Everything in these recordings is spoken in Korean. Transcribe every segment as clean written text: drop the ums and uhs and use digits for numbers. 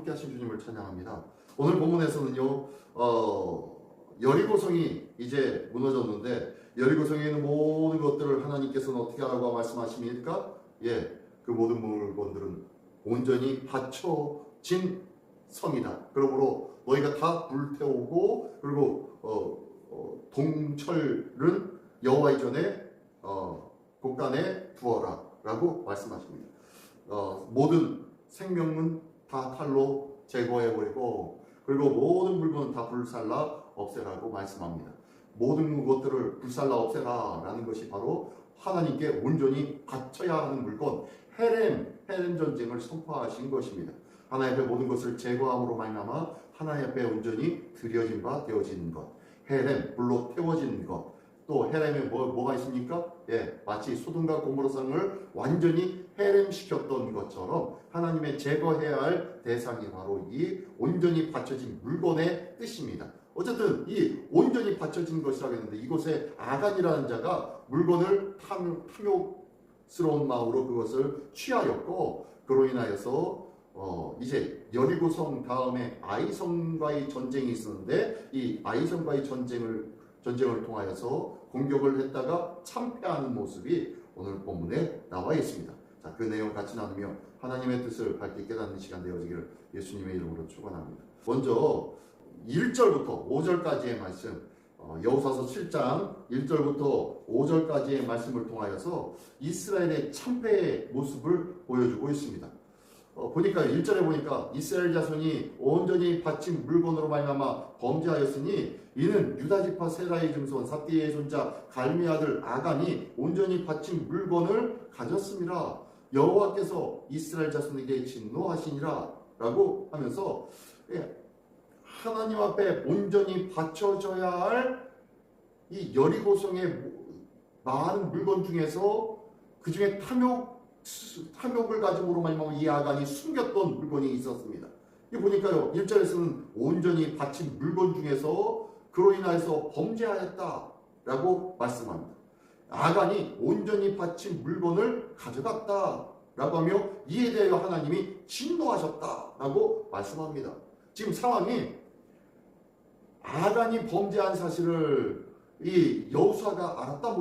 함께하신 주님을 찬양합니다. 오늘 본문에서는요, 여리고성이 이제 무너졌는데 여리고성에 있는 모든 것들을 하나님께서는 어떻게 하라고 말씀하십니까? 그 모든 물건들은 온전히 바쳐진 성이다. 그러므로 너희가 다 불태우고 그리고 동철은 여호와의 전에 곳간에 두어라 라고 말씀하십니다. 모든 생명은 다 칼로 제거해버리고 그리고 모든 물건은 다 불살라 없애라고 말씀합니다. 모든 것들을 불살라 없애라 라는 것이 바로 하나님께 온전히 바쳐야 하는 물건 헤렘 전쟁을 선포하신 것입니다. 하나님 앞에 모든 것을 제거함으로 말미암아 하나님 앞에 온전히 드려진 바 되어진 것, 헤렘 불로 태워진 것, 또 헤렘에 뭐가 있습니까? 마치 소돔과 고모라성을 완전히 헤렘시켰던 것처럼 하나님의 제거해야 할 대상이 바로 이 온전히 바쳐진 물건의 뜻입니다. 어쨌든 이 온전히 바쳐진 것이라고 했는데 이곳에 아간이라는 자가 물건을 탐욕스러운 마음으로 그것을 취하였고 그로 인하여서 이제 여리고성 다음에 아이성과의 전쟁이 있었는데 이 아이성과의 전쟁을 통하여서 공격을 했다가 참패하는 모습이 오늘 본문에 나와 있습니다. 자, 그 내용 같이 나누며 하나님의 뜻을 밝게 깨닫는 시간 되어지기를 예수님의 이름으로 축원합니다. 먼저 1절부터 5절까지의 말씀, 여호수아서 7장 1절부터 5절까지의 말씀을 통하여서 이스라엘의 참패의 모습을 보여주고 있습니다. 보니까 1절에 보니까 이스라엘 자손이 온전히 바친 물건으로 말미암아 범죄하였으니 이는 유다지파 세라의 증손 삽디의 손자 갈미 아들 아간이 온전히 바친 물건을 가졌습니다. 여호와께서 이스라엘 자손에게 진노하시니라 라고 하면서 하나님 앞에 온전히 바쳐져야 할 이 여리고성의 많은 물건 중에서 그 중에 탐욕을 가짐으로 말미암아 이 아간이 숨겼던 물건이 있었습니다. 이 보니까요 1절에서는 온전히 바친 물건 중에서 그로 인하여서 범죄하였다라고 말씀합니다. 아간이 온전히 바친 물건을 가져갔다라고 하며 이에 대하여 하나님이 진노하셨다라고 말씀합니다. 지금 상황이 아간이 범죄한 사실을 이 여호수아가 알았다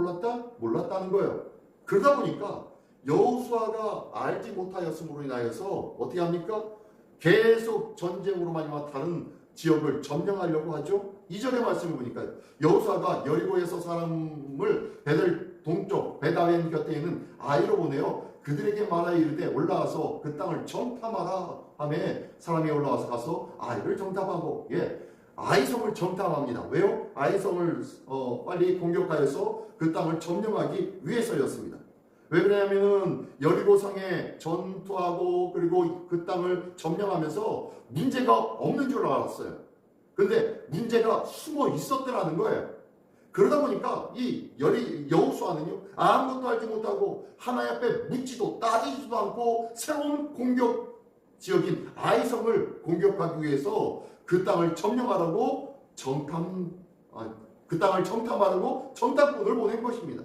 몰랐다는 거예요. 그러다 보니까 여호수아가 알지 못하였음으로 인하여서 어떻게 합니까? 계속 전쟁으로 말미암아 다른 지역을 점령하려고 하죠. 2절의 말씀을 보니까 여호수아가 여리고에서 사람을 베델 동쪽 베다웬 곁에 있는 아이로 보내어 그들에게 말하여 이르되 올라와서 그 땅을 정탐하라 하며 사람이 올라와서 가서 아이를 정탐하고 아이성을 정탐합니다. 왜요? 아이성을 빨리 공격하여서 그 땅을 점령하기 위해서였습니다. 왜 그러냐면은 여리고성에 전투하고 그리고 그 땅을 점령하면서 문제가 없는 줄 알았어요. 근데 문제가 숨어 있었더라는 거예요. 그러다 보니까 이 여호수아는요 아무것도 알지 못하고 하나님 앞에 묻지도 따지지도 않고 새로운 공격 지역인 아이성을 공격하기 위해서 그 땅을 점령하라고 그 땅을 정탐하라고 정탐꾼을 보낸 것입니다.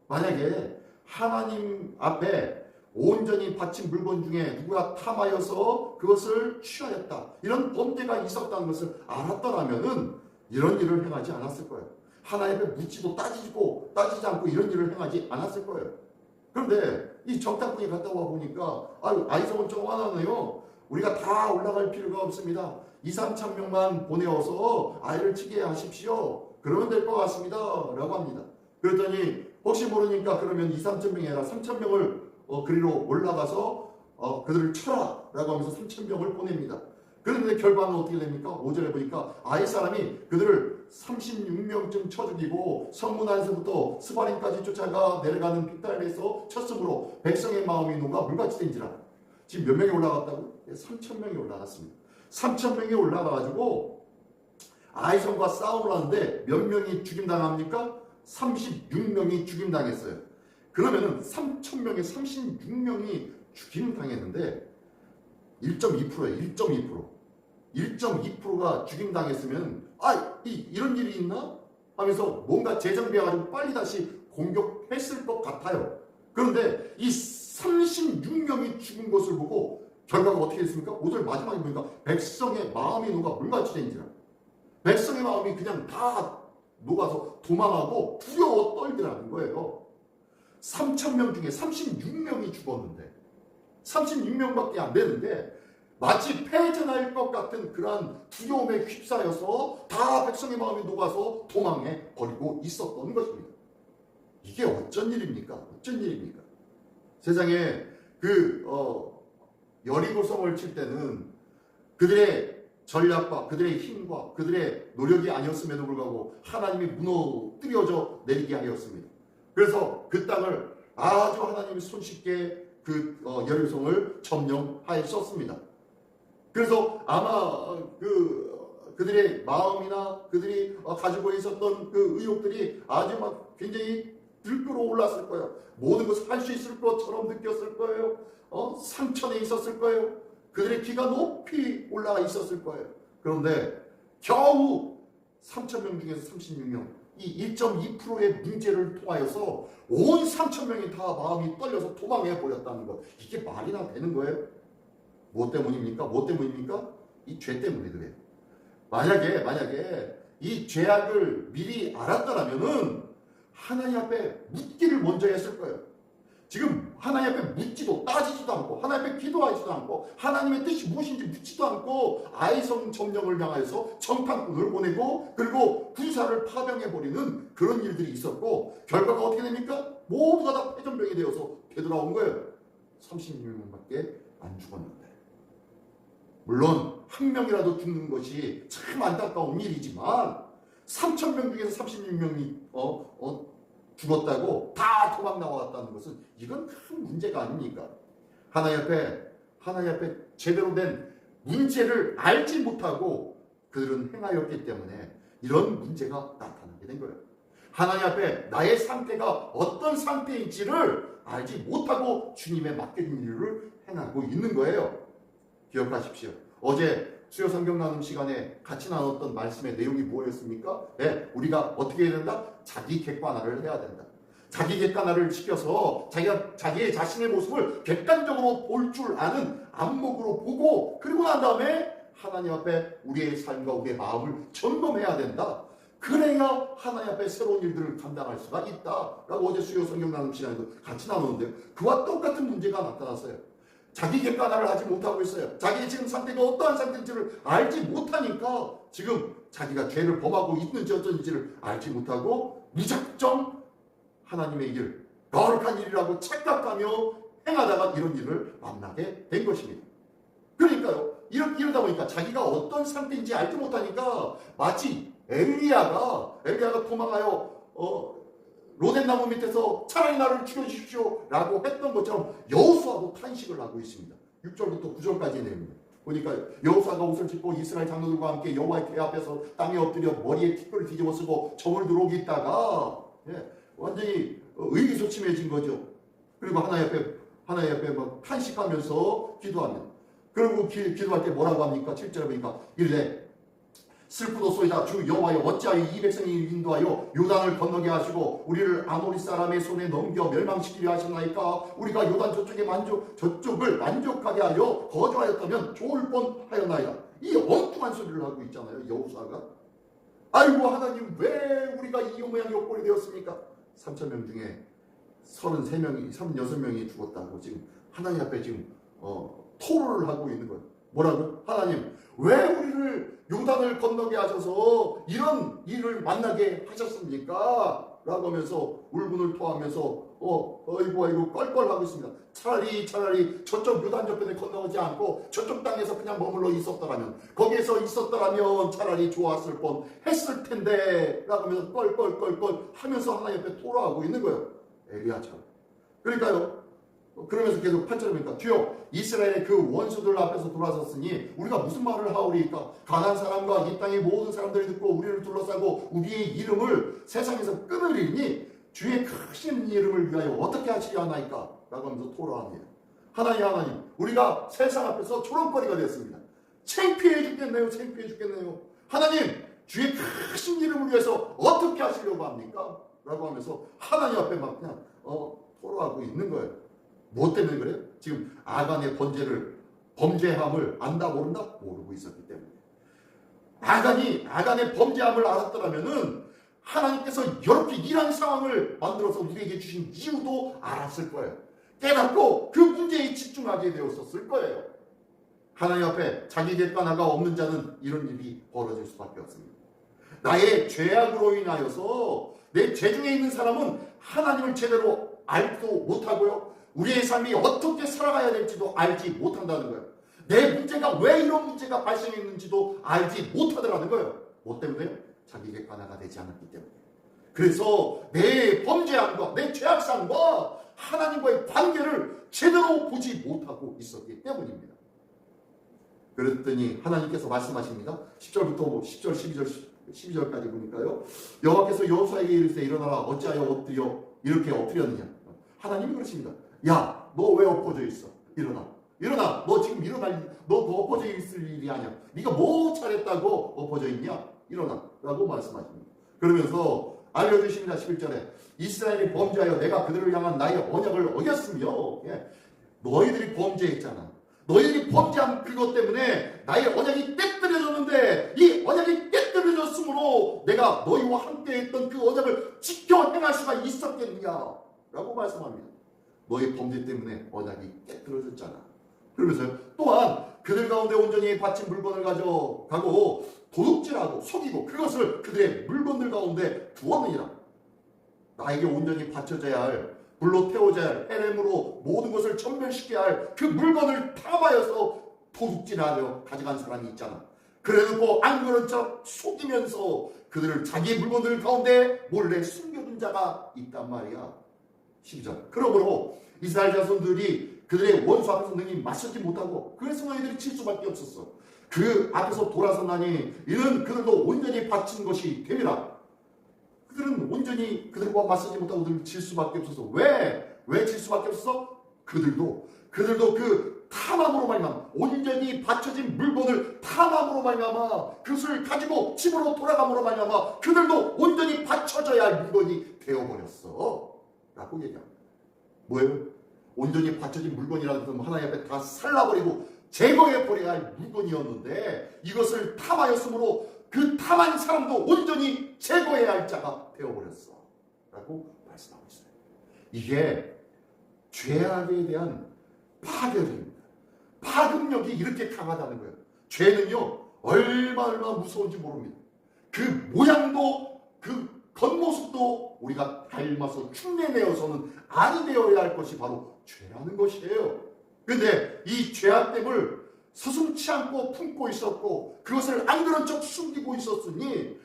만약에 하나님 앞에 온전히 바친 물건 중에 누가 탐하여서 그것을 취하였다 이런 범죄가 있었다는 것을 알았더라면은 이런 일을 행하지 않았을 거예요. 하나님 앞에 묻지도 따지지 않고 이런 일을 행하지 않았을 거예요. 그런데 이 정탐꾼이 갔다 와 보니까 아이성은 조그만하네요. 우리가 다 올라갈 필요가 없습니다. 2-3천 명만 보내어서 아이를 치게 하십시오. 그러면 될 것 같습니다 라고 합니다. 그랬더니 혹시 모르니까 그러면 2-3천 명이 아니라 3천 명을 그리로 올라가서 그들을 쳐라 라고 하면서 3천 명을 보냅니다. 그런데 결과는 어떻게 됩니까? 5절에 보니까 아이 사람이 그들을 36명쯤 쳐 죽이고 성문 안에서부터 스바림까지 쫓아가 내려가는 빗달에서 쳤으므로 백성의 마음이 녹아 물같이 된지라. 지금 몇 명이 올라갔다고? 3천 명이 올라갔습니다. 3천 명이 올라가가지고 아이성과 싸움을 하는데 몇 명이 죽임당합니까? 36명이 죽임당했어요. 그러면은 3,000명에 36명이 죽임당했는데 1.2%예요. 1.2%가 죽임당했으면 이런 일이 있나? 하면서 뭔가 재정비해가지고 빨리 다시 공격했을 것 같아요. 그런데 이 36명이 죽은 것을 보고 결과가 어떻게 됐습니까? 5절 마지막에 보니까 백성의 마음이 녹아 물같이 된지라. 백성의 마음이 그냥 다 녹아서 도망하고 두려워 떨더라는 거예요. 3,000명 중에 36명이 죽었는데 36명밖에 안 되는데 마치 패전할 것 같은 그러한 두려움에 휩싸여서 다 백성의 마음이 녹아서 도망해 버리고 있었던 것입니다. 이게 어쩐 일입니까? 어쩐 일입니까? 세상에 여리고성을 칠 때는 그들의 전략과 그들의 힘과 그들의 노력이 아니었음에도 불구하고 하나님이 무너뜨려져 내리게 하였습니다. 그래서 그 땅을 아주 하나님이 손쉽게 여리고성을 점령하였었습니다. 그래서 아마 그들의 마음이나 그들이 가지고 있었던 그 의욕들이 아주 막 굉장히 들끓어 올랐을 거예요. 모든 것을 할 수 있을 것처럼 느꼈을 거예요. 상천에 있었을 거예요. 그들의 기가 높이 올라가 있었을 거예요. 그런데 겨우 3,000명 중에서 36명, 이 1.2%의 문제를 통하여서 온 3,000명이 다 마음이 떨려서 도망해 버렸다는 것. 이게 말이나 되는 거예요? 뭐 때문입니까? 뭐 때문입니까? 이 죄 때문에 그래요. 만약에 이 죄악을 미리 알았더라면은 하나님 앞에 묻기를 먼저 했을 거예요. 지금 하나님 앞에 묻지도 따지지도 않고 하나님 앞에 기도하지도 않고 하나님의 뜻이 무엇인지 묻지도 않고 아이성 점령을 향하여서 정탐꾼을 보내고 그리고 군사를 파병해버리는 그런 일들이 있었고 결과가 어떻게 됩니까? 모두가 다 패전병이 되어서 되돌아온 거예요. 36명밖에 안 죽었는데 물론 한 명이라도 죽는 것이 참 안타까운 일이지만 3,000명 중에서 36명이 죽었다고 다 도망 나왔다는 것은 이건 큰 문제가 아닙니까? 하나님 앞에 제대로 된 문제를 알지 못하고 그들은 행하였기 때문에 이런 문제가 나타나게 된 거예요. 하나님 앞에 나의 상태가 어떤 상태인지를 알지 못하고 주님의 맡겨진 일을 행하고 있는 거예요. 기억하십시오. 어제 수요 성경 나눔 시간에 같이 나눴던 말씀의 내용이 뭐였습니까? 네, 우리가 어떻게 해야 된다? 자기 객관화를 해야 된다. 자기 객관화를 시켜서 자기의 자신의 모습을 객관적으로 볼 줄 아는 안목으로 보고 그리고 난 다음에 하나님 앞에 우리의 삶과 우리의 마음을 점검해야 된다. 그래야 하나님 앞에 새로운 일들을 감당할 수가 있다. 라고 어제 수요 성경 나눔 시간에도 같이 나누는데 그와 똑같은 문제가 나타났어요. 자기 객관화를 하지 못하고 있어요. 자기의 지금 상태가 어떠한 상태인지를 알지 못하니까 지금 자기가 죄를 범하고 있는지 어쩐지를 알지 못하고 무작정 하나님의 일, 거룩한 일이라고 착각하며 행하다가 이런 일을 만나게 된 것입니다. 그러니까요. 이러다 보니까 자기가 어떤 상태인지 알지 못하니까 마치 엘리야가 도망하여 로덴나무 밑에서 차라리 나를 죽여주십시오 라고 했던 것처럼 여호수아도 탄식을 하고 있습니다. 6절부터 9절까지 내용입니다. 보니까 여호수아가 옷을 짚고 이스라엘 장로들과 함께 여호와의 궤 앞에서 땅에 엎드려 머리에 티끌을 뒤집어 쓰고 저물 들어오고 있다가 완전히 의기소침해진 거죠. 그리고 하나님 앞에 막 탄식하면서 기도합니다. 그리고 기도할 때 뭐라고 합니까? 7절에 보니까 이르되 슬프도소이다. 주 여호와여 어찌하여 이 백성이 인도하여 요단을 건너게 하시고 우리를 아모리 사람의 손에 넘겨 멸망시키려 하셨나이까? 우리가 요단 저쪽을 만족하게 하여 거주하였다면 좋을 뻔하였나이다. 이 엉뚱한 소리를 하고 있잖아요. 여호수아가. 아이고 하나님 왜 우리가 이 모양 요꼴이 되었습니까? 3,000명 중에 36명이 죽었다고 지금 하나님 앞에 지금 토로를 하고 있는 거예요. 뭐라고? 하나님 왜 우리를 요단을 건너게 하셔서 이런 일을 만나게 하셨습니까? 라고 하면서 울분을 토하면서 아이고 껄껄하고 있습니다. 차라리 저쪽 요단 저편에 건너오지 않고 저쪽 땅에서 그냥 머물러 있었더라면 거기에서 있었더라면 차라리 좋았을 뻔 했을 텐데 라고 하면서 껄껄 하면서 하나님 앞에 토로하고 있는 거예요. 엘리야처럼. 그러니까요. 그러면서 계속 8절에 보니까 주여 이스라엘의 그 원수들 앞에서 돌아섰으니 우리가 무슨 말을 하오리까? 가나안 사람과 이 땅의 모든 사람들이 듣고 우리를 둘러싸고 우리의 이름을 세상에서 끊으리니 주의 크신 이름을 위하여 어떻게 하시려 하나이까? 라고 하면서 토로합니다. 하나님 우리가 세상 앞에서 조롱거리가 되었습니다. 창피해 죽겠네요. 하나님 주의 크신 이름을 위해서 어떻게 하시려고 합니까? 라고 하면서 하나님 앞에 막 그냥 토로하고 있는 거예요. 뭐 때문에 그래요? 지금 아간의 번제를 범죄함을 안다 모른다? 모르고 있었기 때문에. 아간의 범죄함을 알았더라면은 하나님께서 이렇게 이런 상황을 만들어서 우리에게 주신 이유도 알았을 거예요. 깨닫고 그 문제에 집중하게 되었었을 거예요. 하나님 앞에 자기 객관화가 없는 자는 이런 일이 벌어질 수밖에 없습니다. 나의 죄악으로 인하여서 내 죄 중에 있는 사람은 하나님을 제대로 알지도 못하고요. 우리의 삶이 어떻게 살아가야 될지도 알지 못한다는 거예요. 내 문제가 왜 이런 문제가 발생했는지도 알지 못하더라는 거예요. 뭐 때문에요? 자기 객관화가 되지 않았기 때문에. 그래서 내 범죄함과 내 죄악상과 하나님과의 관계를 제대로 보지 못하고 있었기 때문입니다. 그랬더니 하나님께서 말씀하십니다. 10절부터 10절, 12절까지 보니까요. 여호와께서 여호수아에게 이르시되 일어나라 어찌하여 엎드려 이렇게 엎드렸느냐. 하나님이 그러십니다. 야, 너 왜 엎어져 있어? 일어나. 너 지금 너 엎어져 있을 일이 아니야. 네가 뭐 잘했다고 엎어져 있냐? 일어나. 라고 말씀하십니다. 그러면서 알려주십니다. 11절에 이스라엘이 범죄하여 내가 그들을 향한 나의 언약을 어겼으며, 너희들이 범죄했잖아. 너희들이 범죄한 그것 때문에 나의 언약이 깨뜨려졌는데 이 언약이 깨뜨려졌으므로 내가 너희와 함께 했던 그 언약을 지켜 행할 수가 있었겠느냐 라고 말씀합니다. 너희 범죄 때문에 언약이 깨뜨려졌잖아. 그러면서요, 또한 그들 가운데 온전히 바친 물건을 가져가고 도둑질하고 속이고 그것을 그들의 물건들 가운데 두었느니라. 나에게 온전히 바쳐져야 할, 불로 태워져야 할, 헤렘으로 모든 것을 전멸시켜야 할 그 물건을 탐하여서 도둑질하려 가져간 사람이 있잖아. 그래놓고 안 그런 척 속이면서 그들을 자기 물건들 가운데 몰래 숨겨둔 자가 있단 말이야. 12절. 그러므로 이스라엘 자손들이 그들의 원수 앞에서 능히 맞서지 못하고 그래서 너희들이 칠 수밖에 없었어. 그 앞에서 돌아서나니 이는 그들도 온전히 바친 것이 됨이라. 그들은 온전히 그들과 맞서지 못하고 늘 질 수밖에 없었어. 왜 질 수밖에 없었어? 그들도 그 탐함으로 말미암아, 온전히 바쳐진 물건을 탐함으로 말미암아, 그것을 가지고 집으로 돌아감으로 말미암아 그들도 온전히 바쳐져야 할 물건이 되어버렸어 라고 얘기합니다. 뭐예요? 온전히 바쳐진 물건이라는 것은 하나님 앞에 다 살라버리고 제거해버려야 할 물건이었는데 이것을 탐하였으므로 그 탐한 사람도 온전히 제거해야 할 자가 되어버렸어 라고 말씀하고 있어요. 이게 죄악에 대한 파괴입니다. 파급력이 이렇게 강하다는 거예요. 죄는요 얼마나 무서운지 모릅니다. 그 모양도 그 겉모습도 우리가 닮아서 흉내내어서는 아니 되어야 할 것이 바로 죄라는 것이에요. 그런데 이 죄악됨을 서슴지 않고 품고 있었고 그것을 안 그런 척 숨기고 있었으니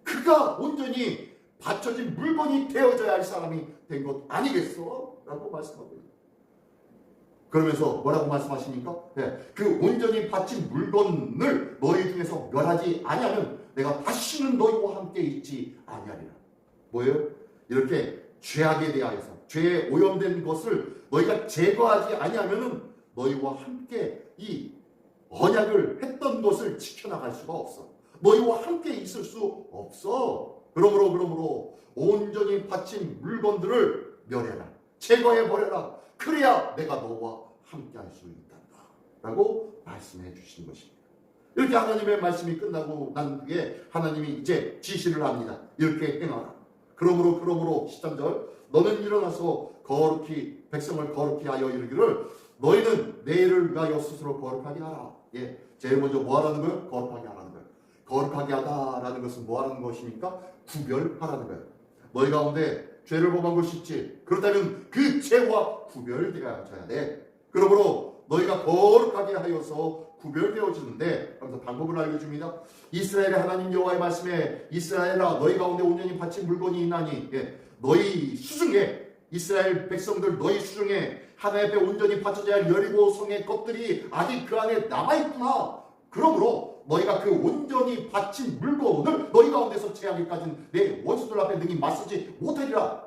그가 온전히 바쳐진 물건이 되어져야 할 사람이 된 것 아니겠어? 라고 말씀하고 있습니다. 그러면서 뭐라고 말씀하십니까? 그 온전히 바친 물건을 너희 중에서 멸하지 아니하면 내가 다시는 너희와 함께 있지 아니하리라. 뭐예요? 이렇게 죄악에 대하여서 죄에 오염된 것을 너희가 제거하지 아니하면은 너희와 함께 이 언약을 했던 것을 지켜나갈 수가 없어. 너희와 함께 있을 수 없어. 그러므로 온전히 바친 물건들을 멸해라. 제거해버려라. 그래야 내가 너와 함께 할 수 있단다. 라고 말씀해 주신 것입니다. 이렇게 하나님의 말씀이 끝나고 난 뒤에 하나님이 이제 지시를 합니다. 이렇게 행하라. 그러므로 13절 너는 일어나서 거룩히 백성을 거룩히 하여 이르기를 너희는 내일을 위하여 스스로 거룩하게 하라. 제일 먼저 뭐 하라는 거예요? 거룩하게 하라는 거예요. 거룩하게 하다라는 것은 뭐 하라는 것입니까? 구별하라는 거예요. 너희 가운데 죄를 범한 것이 있지. 그렇다면 그 죄와 구별되어야 돼. 그러므로 너희가 거룩하게 하여서 구별되어지는데 그래서 방법을 알려줍니다. 이스라엘의 하나님 여호와의 말씀에 이스라엘아 너희 가운데 온전히 바친 물건이 있나니 너희 수중에 이스라엘 백성들 너희 수중에 하나님 앞에 온전히 바쳐져야 할 여리고 성의 것들이 아직 그 안에 남아있구나. 그러므로 너희가 그 온전히 바친 물건을 너희 가운데서 제하기까지는 내 원수들 앞에 능히 맞서지 못하리라.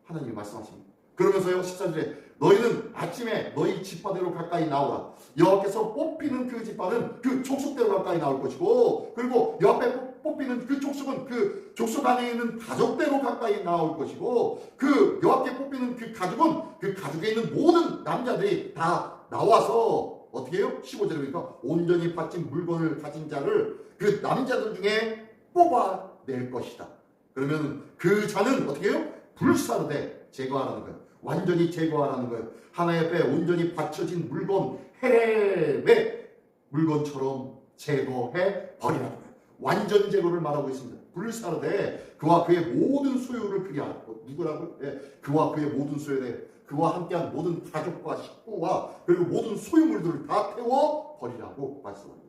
하나님이 말씀하십니다. 그러면서요 14절에 너희는 아침에 너희 지파대로 가까이 나오라. 여호와께서 뽑히는 그 지파는 그 족속대로 가까이 나올 것이고 그리고 여호와께 뽑히는 그 족속은 그 족속 안에 있는 가족대로 가까이 나올 것이고 그 여호와께 뽑히는 그 가족은 그 가족에 있는 모든 남자들이 다 나와서 어떻게 해요? 15절에 보니까 온전히 바친 물건을 가진 자를 그 남자들 중에 뽑아낼 것이다. 그러면 그 자는 어떻게 해요? 불사르되 제거하라는 거예요. 완전히 제거하라는 거예요. 하나님 앞에 온전히 바쳐진 물건, 헤렘의 물건처럼 제거해 버리라는 거예요. 완전 제거를 말하고 있습니다. 불사르되 그와 그의 모든 소유를 그리 알고, 누구라고? 그와 그의 모든 소유에 그와 함께한 모든 가족과 식구와 그리고 모든 소유물들을 다 태워 버리라고 말씀합니다.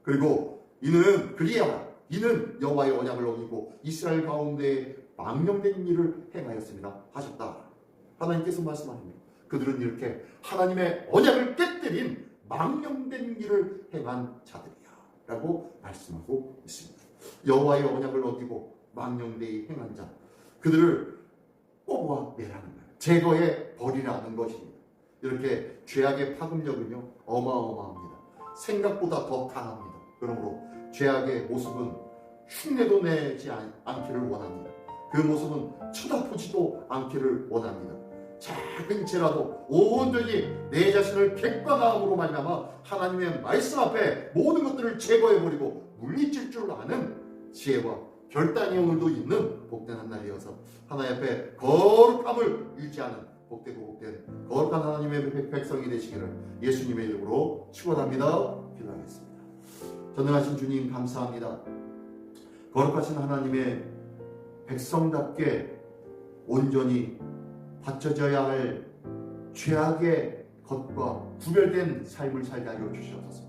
그리고 이는 그리하라. 이는 여호와의 언약을 어기고 이스라엘 가운데 망령된 일을 행하였습니다 하셨다. 하나님께서 말씀하십니다. 그들은 이렇게 하나님의 언약을 깨뜨린 망령된 일을 행한 자들이야 라고 말씀하고 있습니다. 여호와의 언약을 어기고 망령되이 행한 자, 그들을 뽑아내라는 거예요. 제거해 버리라는 것입니다. 이렇게 죄악의 파급력은요 어마어마합니다. 생각보다 더 강합니다. 그러므로 죄악의 모습은 흉내도 내지 않기를 원합니다. 그 모습은 쳐다보지도 않기를 원합니다. 작은 죄라도 온전히 내 자신을 객관함으로 말미암아 하나님의 말씀 앞에 모든 것들을 제거해버리고 물리칠 줄 아는 지혜와 결단이 오늘도 있는 복된 한 날이어서 하나님 앞에 거룩함을 유지하는 복되고 복된 거룩한 하나님의 백성이 되시기를 예수님의 이름으로 축원합니다. 기도하겠습니다. 전능하신 주님 감사합니다. 거룩하신 하나님의 백성답게 온전히 바쳐져야 할 죄악의 것과 구별된 삶을 살게 하여 주시옵소서.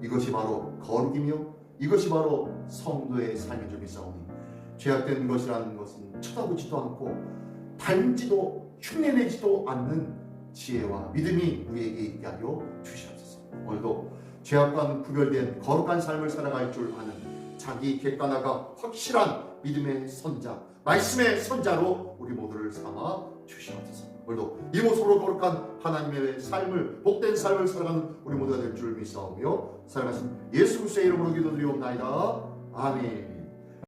이것이 바로 거룩이며 이것이 바로 성도의 삶인 줄 믿사오니 죄악된 것이라는 것은 쳐다보지도 않고 닮지도 흉내내지도 않는 지혜와 믿음이 우리에게 있게 하여 주시옵소서. 오늘도 죄악과 구별된 거룩한 삶을 살아갈 줄 아는 자기 객관화가 확실한 믿음의 선자, 말씀의 선자로 우리 모두를 삼아 주시옵소서. 오늘도 이 모습으로 거룩한 하나님의 삶을, 복된 삶을 살아가는 우리 모두가 될 줄 믿사오며 살아가신 예수 그리스도의 이름으로 기도드리옵나이다. 아멘.